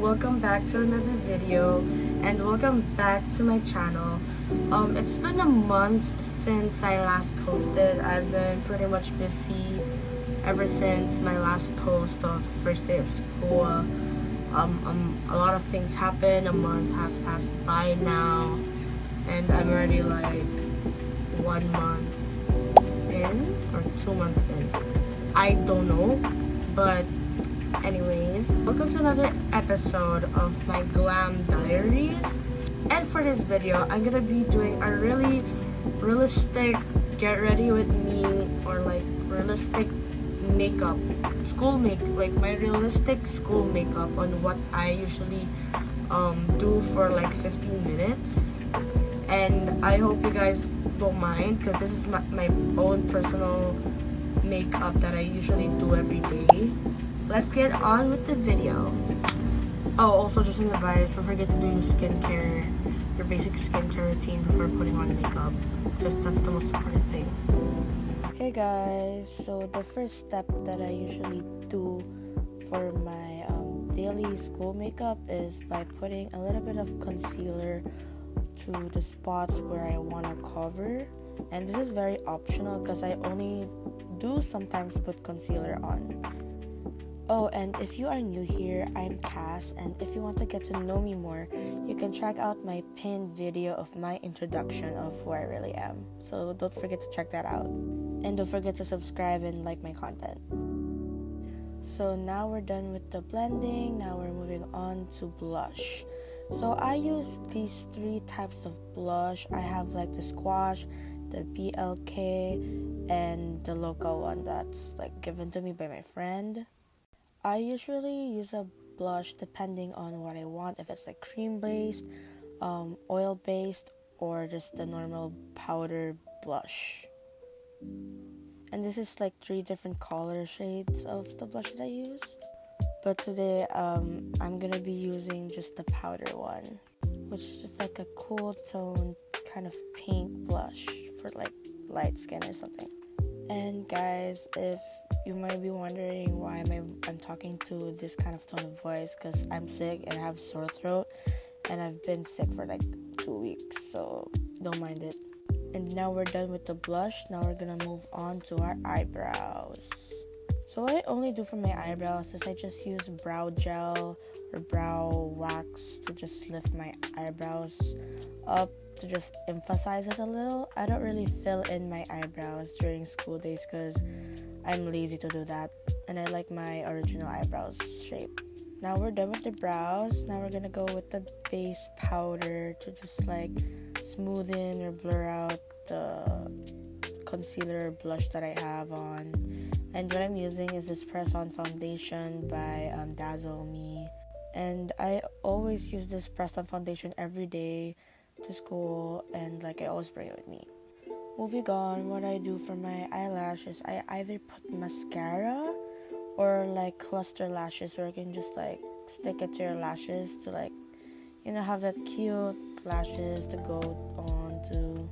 welcome back to another video and welcome back to my channel. It's been a month since I last posted. I've been pretty much busy ever since my last post of first day of school. A lot of things happened. A month has passed by now and I'm already like 1 month in or 2 months in. I don't know, but anyways, welcome to another episode of my Glam Diaries. And for this video, I'm gonna be doing a really realistic get ready with me, or like realistic makeup, like my realistic school makeup on what I usually do for like 15 minutes. And I hope you guys don't mind, because this is my own personal makeup that I usually do every day. Let's get on with the video. Oh, also just an advice, don't forget to do your skincare, your basic skincare routine before putting on makeup, because that's the most important thing. Hey guys, so the first step that I usually do for my daily school makeup is by putting a little bit of concealer to the spots where I want to cover. And this is very optional because I only do sometimes put concealer on. Oh, and if you are new here, I'm Cass, and if you want to get to know me more, you can check out my pinned video of my introduction of who I really am. So don't forget to check that out. And don't forget to subscribe and like my content. So now we're done with the blending. Now we're moving on to blush. So I use these 3 types of blush. I have like the squash, the BLK, and the local one that's like given to me by my friend. I usually use a blush depending on what I want, if it's like cream based, oil based, or just the normal powder blush. And this is like 3 different color shades of the blush that I use. But today I'm gonna be using just the powder one, which is just like a cool tone kind of pink blush for like light skin or something. And guys, if you might be wondering why I'm talking to this kind of tone of voice, because I'm sick and I have sore throat, and I've been sick for like 2 weeks, so don't mind it. And now we're done with the blush. Now we're gonna move on to our eyebrows. So what I only do for my eyebrows is I just use brow gel or brow wax to just lift my eyebrows up, to just emphasize it a little. I don't really fill in my eyebrows during school days because I'm lazy to do that, and I like my original eyebrows shape. Now we're done with the brows. Now we're gonna go with the base powder to just like smoothen or blur out the concealer blush that I have on. And what I'm using is this press-on foundation by Dazzle Me. And I always use this press-on foundation every day to school, and like I always bring it with me. Moving on, what I do for my eyelashes, I either put mascara or like cluster lashes, where you can just like stick it to your lashes to like, you know, have that cute lashes to go on to.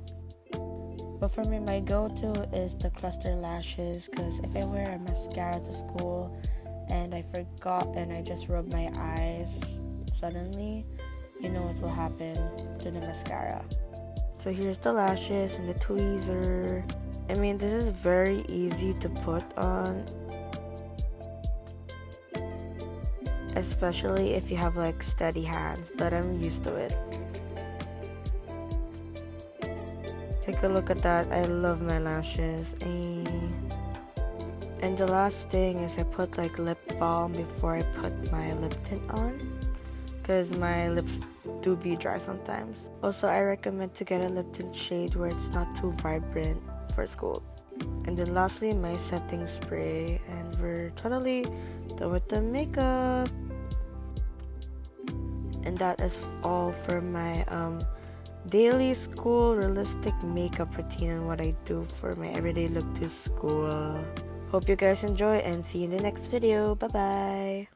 But for me, my go-to is the cluster lashes, because if I wear a mascara to school and I forgot and I just rub my eyes suddenly, you know what will happen to the mascara. So here's the lashes and the tweezer. I mean, this is very easy to put on, especially if you have like steady hands, but I'm used to it. Take a look at that. I love my lashes. And the last thing is I put like lip balm before I put my lip tint on, because my lips do be dry sometimes. Also, I recommend to get a lip tint shade where it's not too vibrant for school. And then lastly, my setting spray, and we're totally done with the makeup. And that is all for my daily school realistic makeup routine and what I do for my everyday look to school. Hope you guys enjoy, and see you in the next video. Bye bye.